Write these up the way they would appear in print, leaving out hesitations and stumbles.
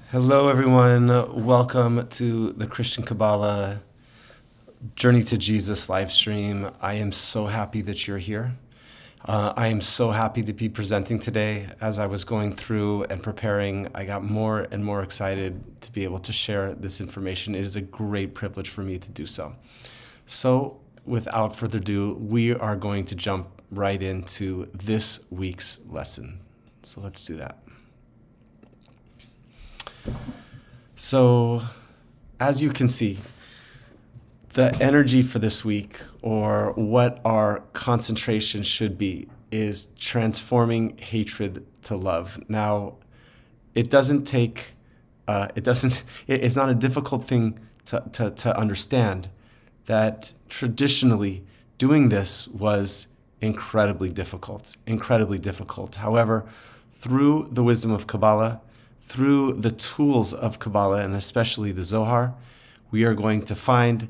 Hello, everyone. Welcome to the Christian Kabbalah Journey to Jesus live stream. I am so happy that you're here. I am so happy to be presenting today. As I was going through and preparing, I got more and more excited to be able to share this information. It is a great privilege for me to do so. So, without further ado, we are going to jump right into this week's lesson. So, let's do that. So, as you can see, the energy for this week, or what our concentration should be, is transforming hatred to love. Now, it's not a difficult thing to understand that traditionally doing this was incredibly difficult. However, through the wisdom of Kabbalah, through the tools of Kabbalah, and especially the Zohar, we are going to find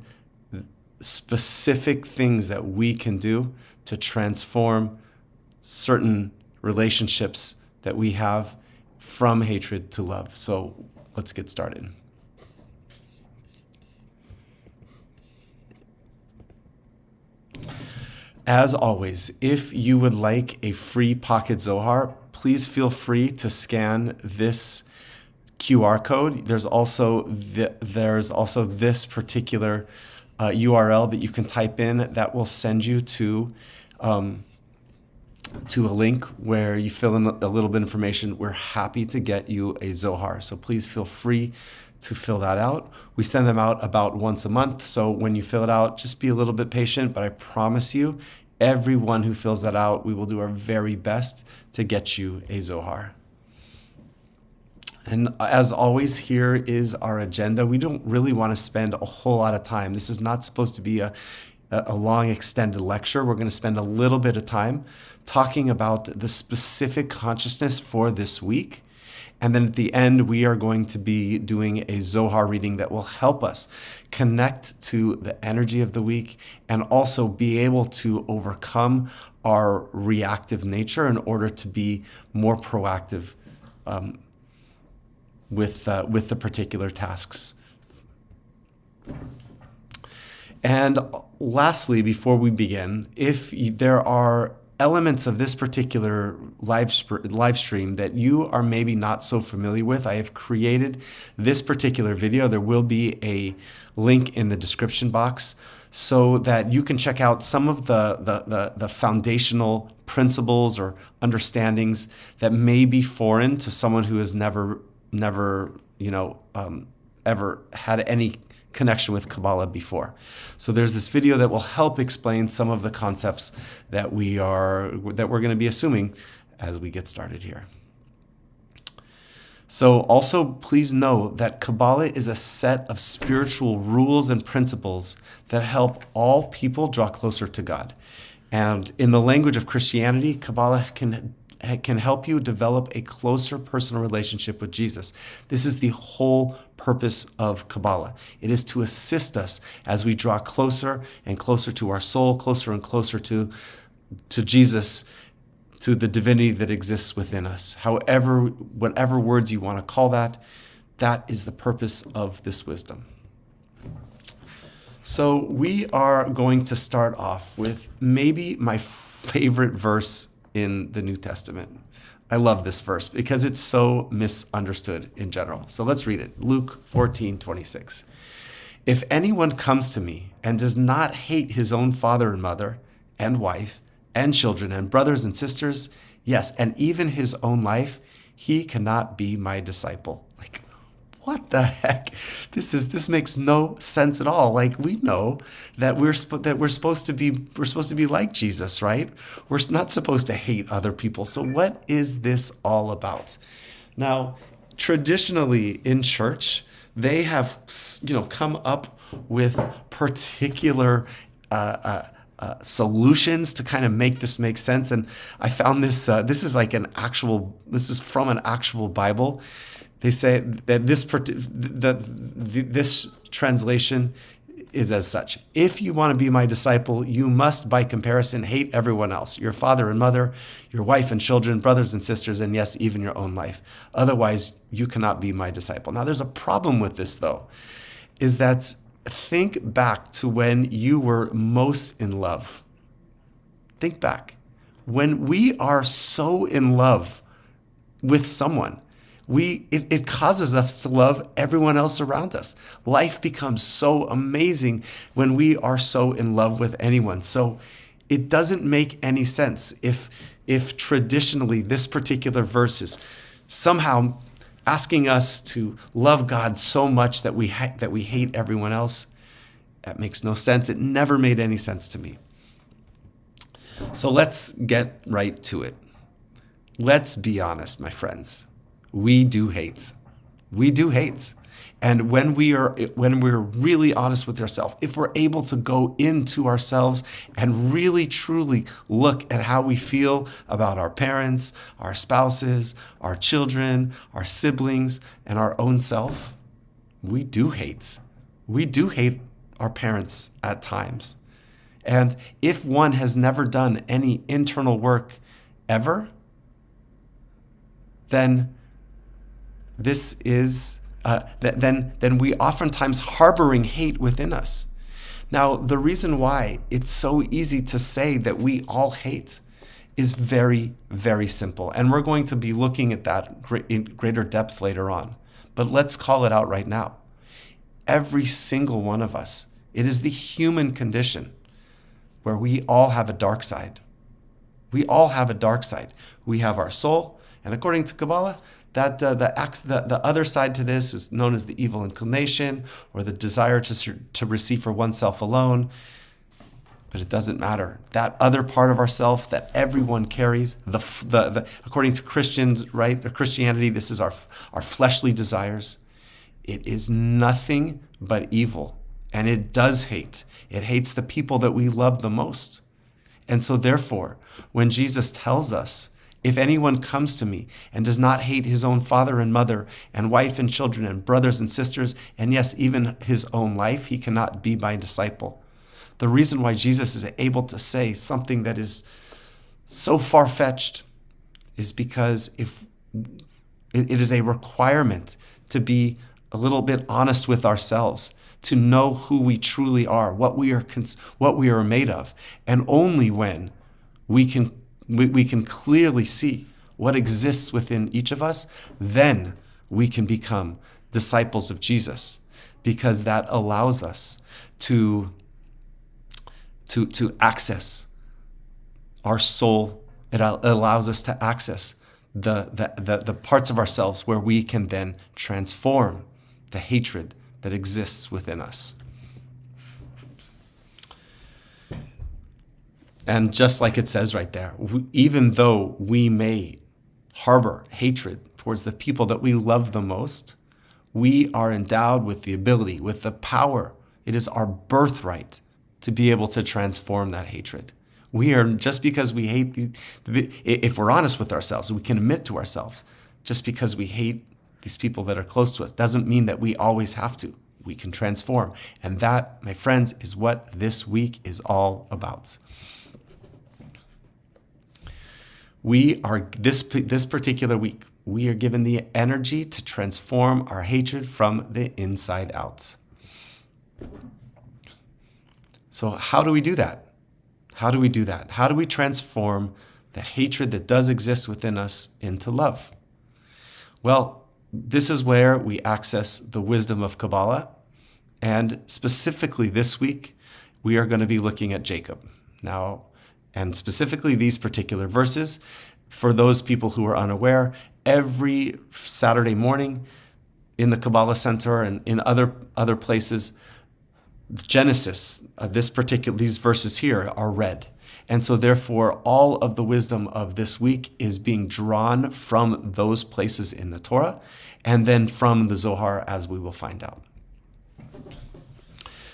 specific things that we can do to transform certain relationships that we have from hatred to love. So let's get started. As always, if you would like a free pocket Zohar, please feel free to scan this QR code. There's also this particular URL that you can type in that will send you to a link where you fill in a little bit of information. We're happy to get you a Zohar, so please feel free to fill that out. We send them out about once a month, so when you fill it out, just be a little bit patient, but I promise you, everyone who fills that out, we will do our very best to get you a Zohar. And as always, here is our agenda. We don't really want to spend a whole lot of time. This is not supposed to be a long, extended lecture. We're going to spend a little bit of time talking about the specific consciousness for this week. And then at the end, we are going to be doing a Zohar reading that will help us connect to the energy of the week and also be able to overcome our reactive nature in order to be more proactive with the particular tasks. And lastly, before we begin, if there are elements of this particular live stream that you are maybe not so familiar with, I have created this particular video. There will be a link in the description box so that you can check out some of the foundational principles or understandings that may be foreign to someone who has never ever had any connection with Kabbalah before. So there's this video that will help explain some of the concepts that we're going to be assuming as we get started here. So also please know that Kabbalah is a set of spiritual rules and principles that help all people draw closer to God. And in the language of Christianity, Kabbalah can help you develop a closer personal relationship with Jesus. This is the whole purpose of Kabbalah. It is to assist us as we draw closer and closer to our soul, closer and closer to Jesus, to the divinity that exists within us. However, whatever words you want to call that, that is the purpose of this wisdom. So we are going to start off with maybe my favorite verse in the New Testament. I love this verse because it's so misunderstood in general. So let's read it. Luke 14:26. If anyone comes to me and does not hate his own father and mother and wife and children and brothers and sisters, yes, and even his own life, he cannot be my disciple. Like, what the heck? This makes no sense at all. Like, we know that we're supposed to be like Jesus, right? We're not supposed to hate other people. So what is this all about? Now, traditionally in church, they have come up with particular solutions to kind of make this make sense. And I found this. This is from an actual Bible. They say that this translation is as such. If you want to be my disciple, you must, by comparison, hate everyone else, your father and mother, your wife and children, brothers and sisters, and yes, even your own life. Otherwise, you cannot be my disciple. Now, there's a problem with this, though, is that think back to when you were most in love. Think back. When we are so in love with someone, it causes us to love everyone else around us. Life becomes so amazing when we are so in love with anyone. So it doesn't make any sense if traditionally this particular verse is somehow asking us to love God so much that we hate everyone else. That makes no sense. It never made any sense to me. So let's get right to it. Let's be honest, my friends. We do hate. We do hate. And when we're really honest with ourselves, if we're able to go into ourselves and really truly look at how we feel about our parents, our spouses, our children, our siblings, and our own self, we do hate. We do hate our parents at times. And if one has never done any internal work ever, then this is then we oftentimes harboring hate within us. Now, the reason why it's so easy to say that we all hate is very, very simple. And we're going to be looking at that in greater depth later on. But let's call it out right now. Every single one of us, it is the human condition where we all have a dark side. We all have a dark side. We have our soul, and according to Kabbalah, that the other side to this is known as the evil inclination, or the desire to receive for oneself alone. But it doesn't matter. That other part of ourself that everyone carries, according to Christians, right, or Christianity, this is our fleshly desires. It is nothing but evil, and it does hate. It hates the people that we love the most. And so therefore, when Jesus tells us, if anyone comes to me and does not hate his own father and mother and wife and children and brothers and sisters, and yes, even his own life, he cannot be my disciple. The reason why Jesus is able to say something that is so far-fetched is because if it is a requirement to be a little bit honest with ourselves, to know who we truly are, what we are made of, and only when we can clearly see what exists within each of us, then we can become disciples of Jesus, because that allows us to access our soul. It allows us to access the parts of ourselves where we can then transform the hatred that exists within us. And just like it says right there, even though we may harbor hatred towards the people that we love the most, we are endowed with the ability, with the power. It is our birthright to be able to transform that hatred. We are, just because we hate, if we're honest with ourselves, we can admit to ourselves, just because we hate these people that are close to us doesn't mean that we always have to. We can transform. And that, my friends, is what this week is all about. We are, this particular week, we are given the energy to transform our hatred from the inside out. So how do we do that? How do we do that? How do we transform the hatred that does exist within us into love? Well, this is where we access the wisdom of Kabbalah. And specifically this week, we are going to be looking at Jacob. Now, and specifically these particular verses, for those people who are unaware, every Saturday morning in the Kabbalah Center and in other places, Genesis, these verses here are read. And so therefore, all of the wisdom of this week is being drawn from those places in the Torah, and then from the Zohar, as we will find out.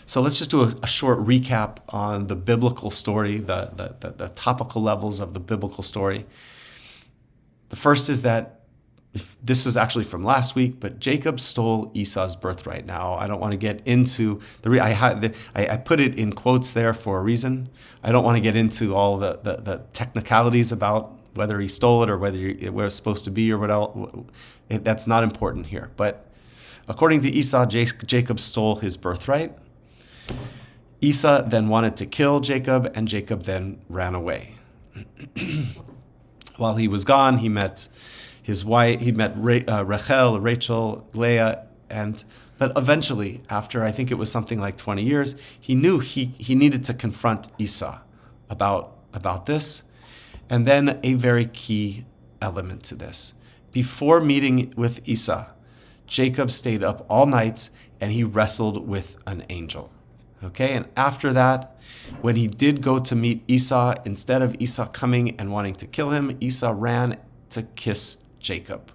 So let's just do a short recap on the biblical story, the topical levels of the biblical story. The first is that if this was actually from last week, but Jacob stole Esau's birthright. Now, I don't want to get into I put it in quotes there for a reason. I don't want to get into all the technicalities about whether he stole it or whether it was supposed to be or what else. That's not important here. But according to Esau, Jacob stole his birthright. Esau then wanted to kill Jacob, and Jacob then ran away. While he was gone, he met his wife, he met Rachel, Leah, but eventually, after I think it was something like 20 years, he knew he needed to confront Esau about this. And then a very key element to this. Before meeting with Esau, Jacob stayed up all night and he wrestled with an angel. Okay, and after that, when he did go to meet Esau, instead of Esau coming and wanting to kill him, Esau ran to kiss Jacob.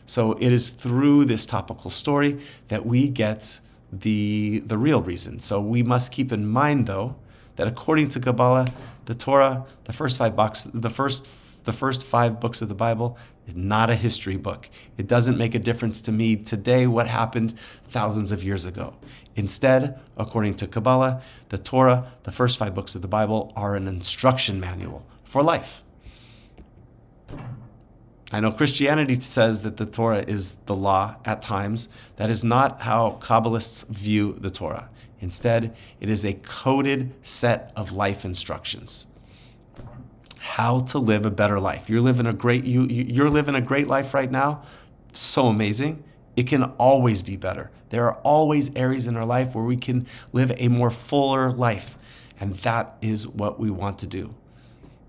So it is through this topical story that we get the real reason. So we must keep in mind, though, that according to Kabbalah, the Torah, the first five books of the Bible, is not a history book. It doesn't make a difference to me today what happened thousands of years ago. Instead, according to Kabbalah, the Torah, the first 5 books of the Bible, are an instruction manual for life. I know Christianity says that the Torah is the law at times. That is not how Kabbalists view the Torah. Instead, it is a coded set of life instructions. How to live a better life. You're living a great life right now. So amazing. It can always be better. There are always areas in our life where we can live a more fuller life. And that is what we want to do.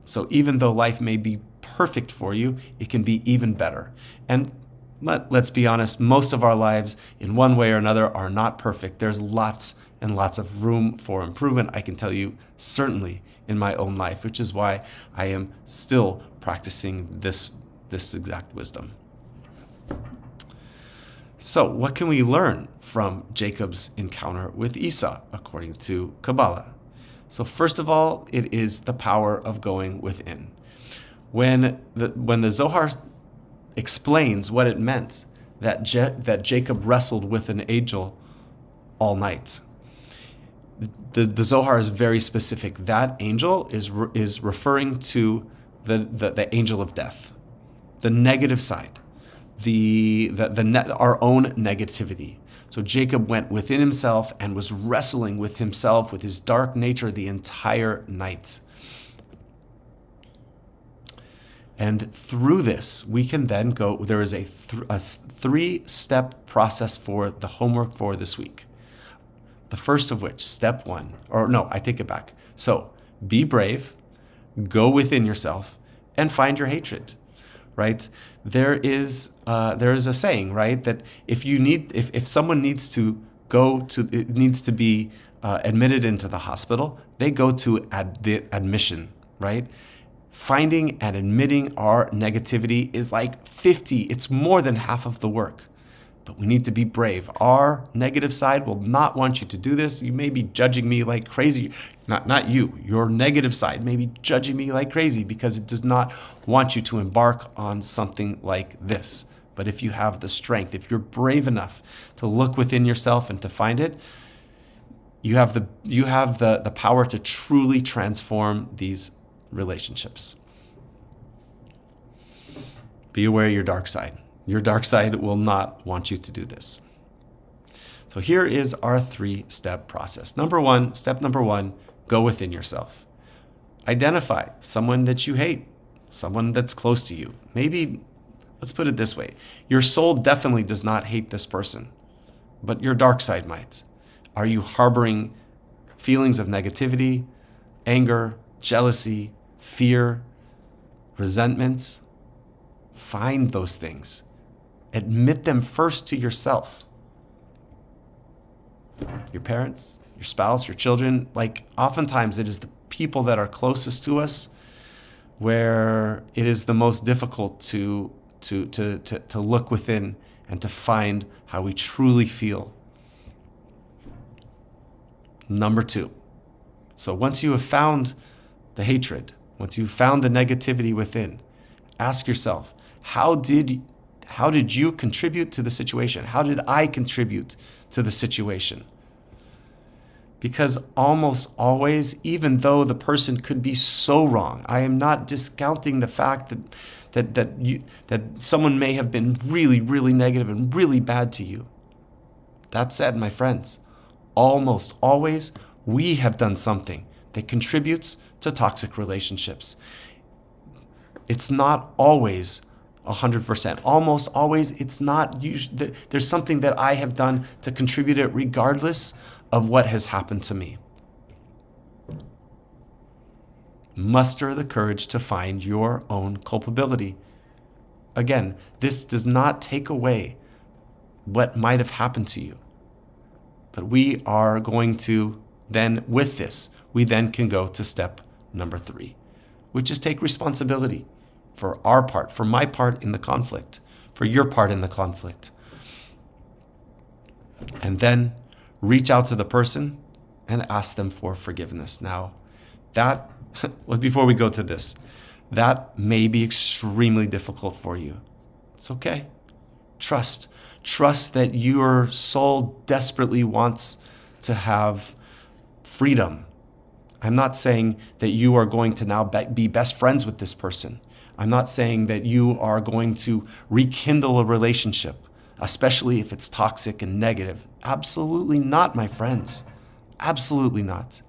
So even though life may be perfect for you, it can be even better. And let's be honest, most of our lives in one way or another are not perfect. There's lots and lots of room for improvement. I can tell you certainly in my own life, which is why I am still practicing this exact wisdom. So what can we learn from Jacob's encounter with Esau according to Kabbalah? So first of all, it is the power of going within. When the Zohar explains what it meant that Jacob wrestled with an angel all night, the Zohar is very specific. That angel is referring to the angel of death, the negative side, our own negativity. So Jacob went within himself and was wrestling with himself, with his dark nature the entire night. And through this, we can then go, there is a 3-step process for the homework for this week. The first of which, step 1, or no, I take it back. So be brave, go within yourself, and find your hatred, right? There is a saying, right, that if someone needs to be admitted into the hospital, they go to the admission, right? Finding and admitting our negativity is like 50. It's more than half of the work. But we need to be brave. Our negative side will not want you to do this. You may be judging me like crazy. Not you. Your negative side may be judging me like crazy because it does not want you to embark on something like this. But if you have the strength, if you're brave enough to look within yourself and to find it, you have the power to truly transform these relationships. Be aware of your dark side. Your dark side will not want you to do this. So here is our 3-step process. Step number one, go within yourself. Identify someone that you hate, someone that's close to you. Maybe, let's put it this way. Your soul definitely does not hate this person, but your dark side might. Are you harboring feelings of negativity, anger, jealousy, fear, resentment? Find those things. Admit them first to yourself. Your parents, your spouse, your children, like oftentimes it is the people that are closest to us where it is the most difficult to look within and to find how we truly feel. Number 2. So once you have found the hatred, once you've found the negativity within, ask yourself, how did How did you contribute to the situation? How did I contribute to the situation? Because almost always, even though the person could be so wrong, I am not discounting the fact that someone may have been really, really negative and really bad to you. That said, my friends, almost always we have done something that contributes to toxic relationships. It's not always 100%. Almost always, it's not usually. There's something that I have done to contribute it regardless of what has happened to me. Muster the courage to find your own culpability. Again, this does not take away what might have happened to you. But we are going to then, with this, we then can go to step number 3, which is take responsibility for our part, for my part in the conflict, for your part in the conflict. And then reach out to the person and ask them for forgiveness. Now, that, before we go to this, that may be extremely difficult for you. It's okay. Trust that your soul desperately wants to have freedom. I'm not saying that you are going to now be best friends with this person. I'm not saying that you are going to rekindle a relationship, especially if it's toxic and negative. Absolutely not, my friends. Absolutely not.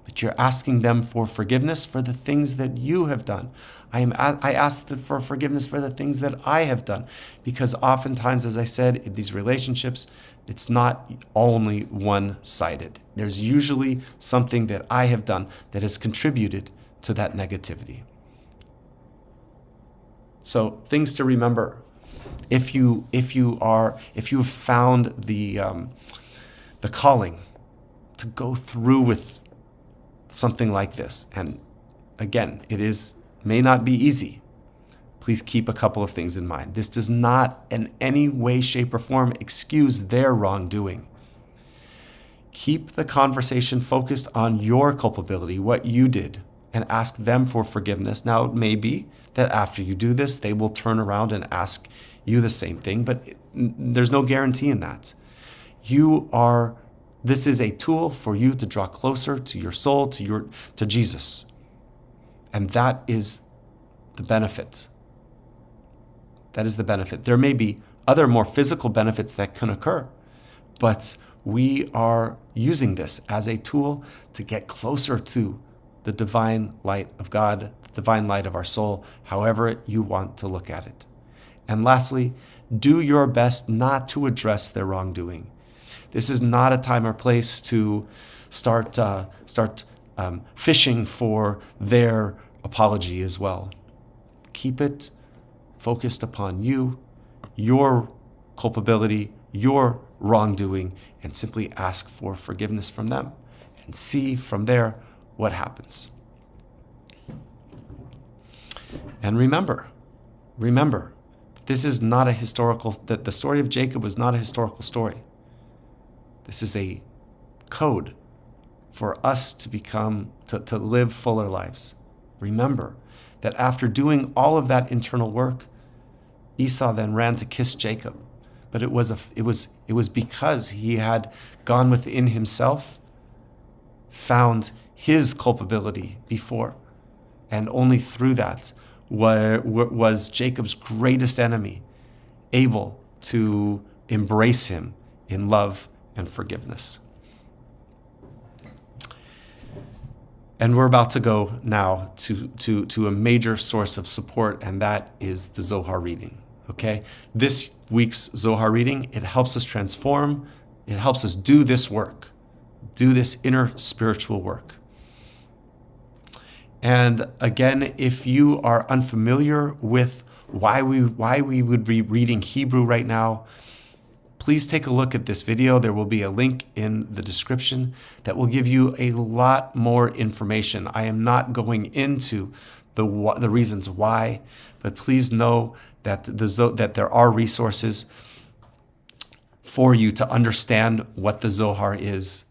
But you're asking them for forgiveness for the things that you have done. I ask for forgiveness for the things that I have done. Because oftentimes, as I said, in these relationships, it's not only one-sided. There's usually something that I have done that has contributed to that negativity. So things to remember. If you have found the calling to go through with something like this, and again, may not be easy, please keep a couple of things in mind. This does not in any way, shape, or form excuse their wrongdoing. Keep the conversation focused on your culpability, what you did, and ask them for forgiveness. Now, it may be that after you do this, they will turn around and ask you the same thing, but there's no guarantee in that. This is a tool for you to draw closer to your soul, to Jesus. And that is the benefit. That is the benefit. There may be other more physical benefits that can occur, but we are using this as a tool to get closer to the divine light of God, the divine light of our soul, however you want to look at it. And lastly, do your best not to address their wrongdoing. This is not a time or place to start fishing for their apology as well. Keep it focused upon you, your culpability, your wrongdoing, and simply ask for forgiveness from them and see from there what happens. And remember, this is not a historical, the story of Jacob was not a historical story. This is a code for us to live fuller lives. Remember that after doing all of that internal work, Esau then ran to kiss Jacob. But it was because he had gone within himself, found his culpability before, and only through that was Jacob's greatest enemy able to embrace him in love and forgiveness. And we're about to go now to a major source of support, and that is the Zohar reading. Okay? This week's Zohar reading, it helps us transform, it helps us do this work, do this inner spiritual work. And again, if you are unfamiliar with why we would be reading Hebrew right now, please take a look at this video. There will be a link in the description that will give you a lot more information. I am not going into the reasons why, but please know that that there are resources for you to understand what the Zohar is.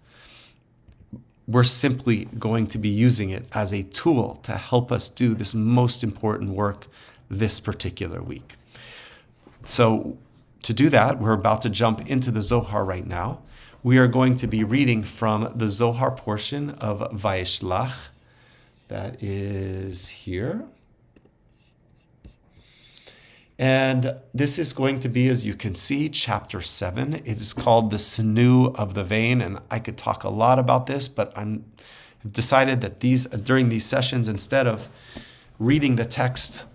We're simply going to be using it as a tool to help us do this most important work this particular week. So to do that, we're about to jump into the Zohar right now. We are going to be reading from the Zohar portion of Vayishlach. That is here. And this is going to be, as you can see, chapter 7. It is called the Sinew of the Vein, and I could talk a lot about this, but I've decided that during these sessions, instead of reading the text,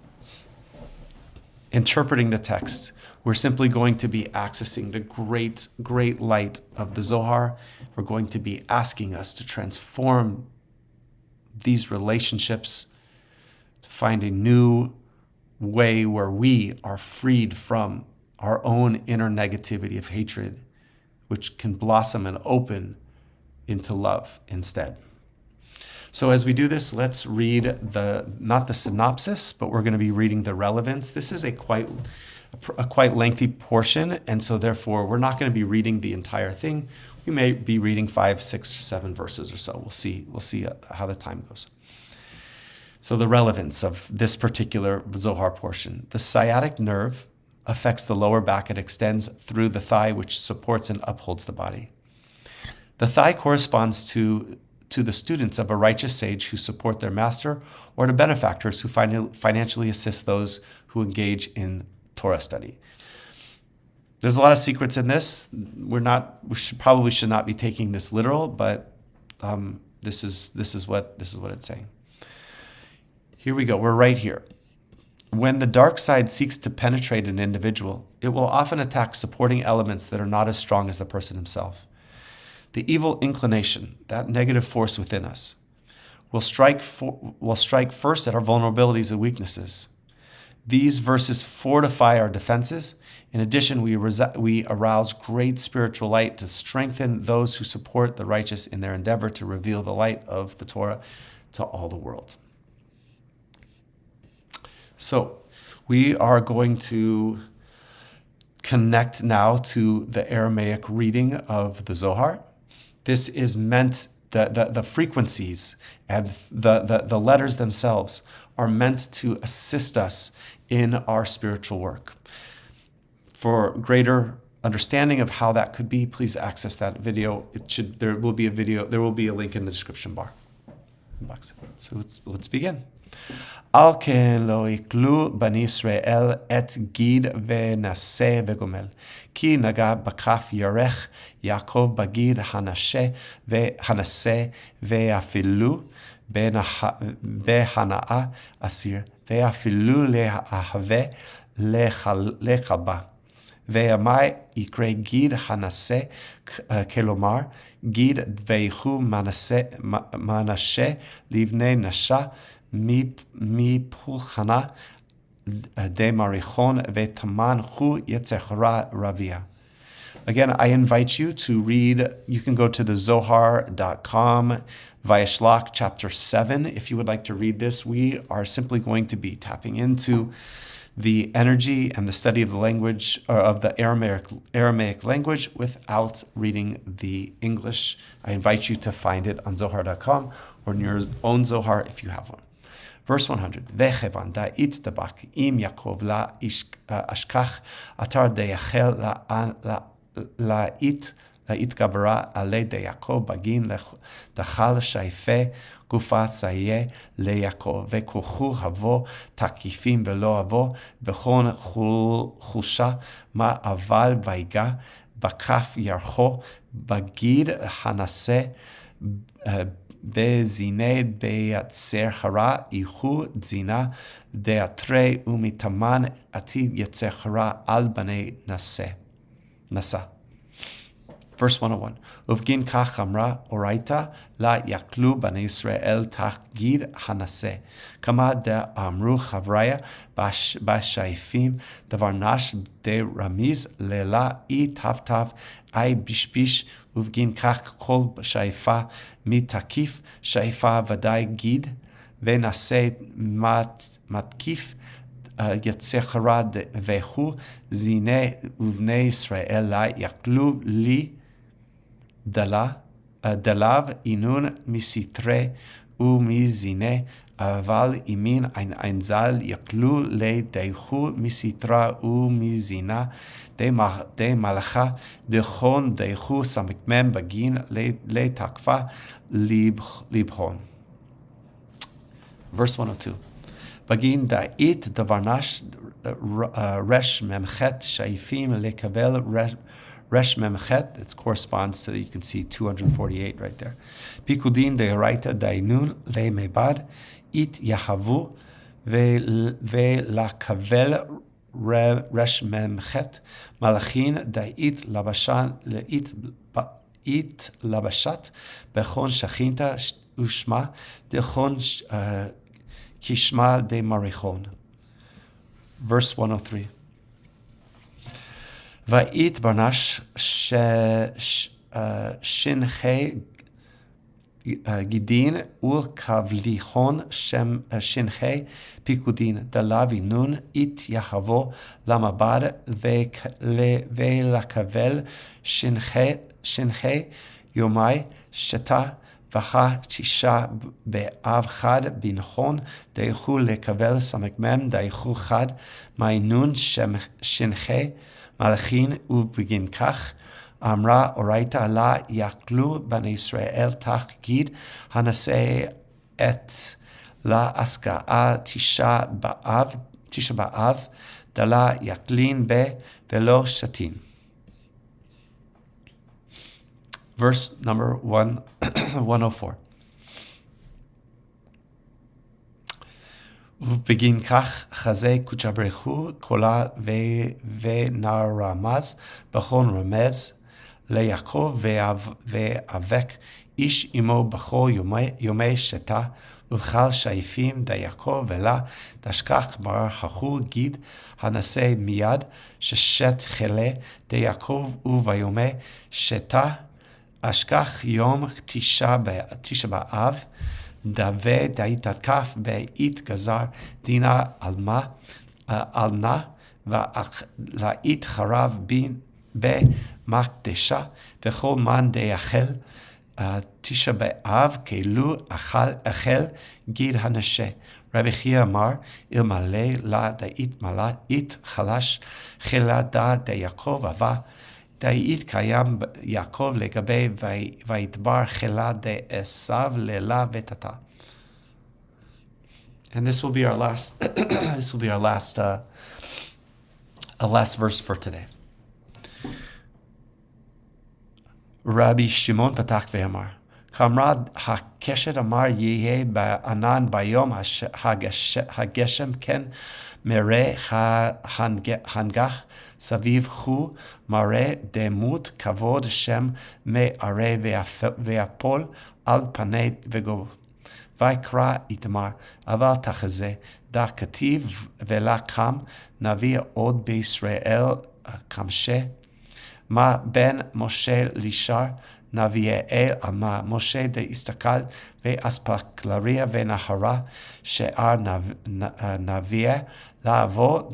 interpreting the text, we're simply going to be accessing the great, great light of the Zohar. We're going to be asking us to transform these relationships, to find a new way where we are freed from our own inner negativity of hatred, which can blossom and open into love instead. So as we do this, let's read not the synopsis, but we're going to be reading the relevance. This is a quite lengthy portion, and so therefore we're not going to be reading the entire thing. We may be reading 5, 6, or 7 verses or so. We'll see how the time goes. So the relevance of this particular Zohar portion. The sciatic nerve affects the lower back. It extends through the thigh, which supports and upholds the body. The thigh corresponds to the students of a righteous sage who support their master, or to benefactors who financially assist those who engage in Torah study. There's a lot of secrets in this. We probably should not be taking this literal, but this is what it's saying. Here we go. We're right here. When the dark side seeks to penetrate an individual, it will often attack supporting elements that are not as strong as the person himself. The evil inclination, that negative force within us, will strike first at our vulnerabilities and weaknesses. These verses fortify our defenses. In addition, we arouse great spiritual light to strengthen those who support the righteous in their endeavor to reveal the light of the Torah to all the world. So we are going to connect now to the Aramaic reading of the Zohar. This is meant, the frequencies and the letters themselves are meant to assist us in our spiritual work. For greater understanding of how that could be, please access that video. There will be a link in the description box. So let's begin. Al ken lo iklu bani Israel et gid ve'naseh ve'gomel ki naga bakaf yarech Yaakov bagid hanaseh ve'afilu behana'a asir ve'afilu le'ahave lechaba ve'amai ikre gid hanaseh kelomar gid veichu manashe livnei nasha mi pulchana de marichon vetaman hu yetzechra ravia. Again, I invite you to read. You can go to the Zohar.com, Vayishlach chapter 7. If you would like to read this, we are simply going to be tapping into the energy and the study of the language, or of the Aramaic language, without reading the English. I invite you to find it on Zohar.com or in your own Zohar if you have one. Verse 100. Vechevan da itztabak im Yaakov la ashkach atar deyachel la itgabara ale de Yaakov bagin dachal shaife gufa saye le Yaakov vekuchu havo takifim velo havo bechon chusha ma aval vaiga bakaf yarcho bagid hanase Bezine beyatzer hara ihu zina deatre umitaman atid yatzer hara al bnei nasa. Verse 101. Uvgin kach amra oraita la yaklu bnei Israel tach gid hanase. Kama de amru chavraya bashaifim davar nash de ramiz lela I tav ay bishbish uvgin kach kol shaifa mitakif shaifa vadai gid venase matkif yetzechara vehu zine uvnei Israel la yaklu li dalav inun misitre umizine אבל ימין ein זל יקלו לדייכו מסתרה ומזינה די מלאכה דכון דייכו סמ"ם בגין לתקפה לבחון. Verse 102. בגין דאית דברנש רש ממחת שאיפים לקבל resh memchet, it corresponds to, you can see 248 right there. Pikudin deoraita dainun le mebad, it yahavu velakavel resh memchet, malachin dait labashan it labashat, bechon shachinta ushma, dechon kishma de marichon. Verse 103. Va'it barnash shinchei gidin ul kavlihon shinchei pikudin dalavi nun it yahavo lamabad ve'lakavel shinchei yomai sheta vacha tisha be'av chad binchon deichu lekavel samekmem deichu chad ma'inun shinchei מלאכין ובגין כך, אמרה אורייתא לה יקלו בני ישראל תחגיד הנשא את להשקעה תשעה באב, דלה יקלין בה ולא שתין. Verse number 104. ובגין כך חזה קודשא בריך הוא קולה ונרמז בכל רמז ליעקב ואבק איש עמו בכל יומי שתה ובכל שאיפים דיעקב ולה תשכח ברכו גיד הנשא מיד ששת חלה דיעקב וביומי שתה אשכח יום תשעה באב דווה דהתקף בעת גזר דינה על נא ולהית חרב במקדשה וכל מן דאכל תשעה באב כאילו אכל גיד הנשה. רבי חייא אמר אלמלא לה דאית מלאית חלש חילה דה דיעקב אבה דאית קיים יעקב לגבי וידבר חילה דעשיו לילה ותתה. And this will be our last last verse for today. Rabbi Shimon פתח ואמר, כאמרה הקשת אמר יהיה בענן ביום הגשם כן מראה הנגח סביב הוא מראה דמות כבוד שם מערה ויפול על פני וגוב. ויקרא איתמר, אבל תחזה, דה כתיב ולה קם, נביא עוד בישראל כמשה, מה בין משה לישר, נביאי עמה, משה דהסתכל ואספקלריה ונהרה, שאר נביאי לעבור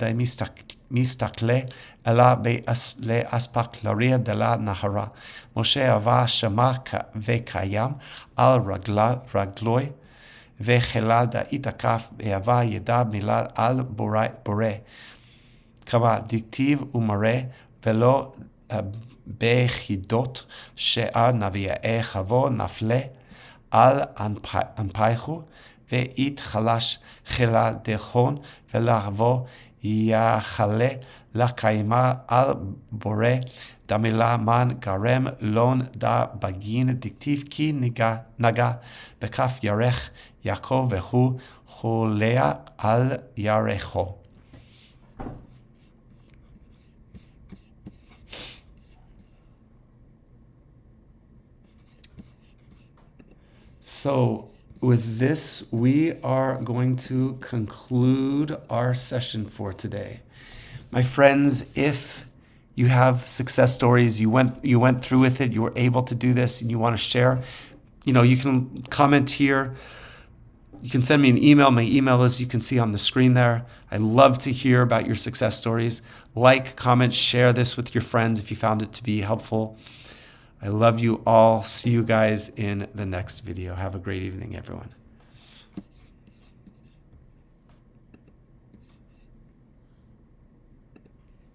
דמסתכלי, אלא לאספקלריה דלה נהרה. משה עבר שמע וקיים על רגלוי, וחילה דהתקף והווה ידע מילה על בורא. כמה דכתיב ומראה ולא בחידות שאר נביאי חבו נפלה על אנפייכו ואית חלש חילה דכון ולהבו יחלה לקיימה על בורא דמילה מן גרם לון דה בגין דכתיב כי נגע בכף ירך יעקב והוא חוליה על ירחו. So with this, we are going to conclude our session for today. My friends, if you have success stories, you went through with it, you were able to do this, and you want to share, you can comment here. You can send me an email. My email is, you can see on the screen there. I love to hear about your success stories. Like, comment, share this with your friends if you found it to be helpful. I love you all. See you guys in the next video. Have a great evening, everyone.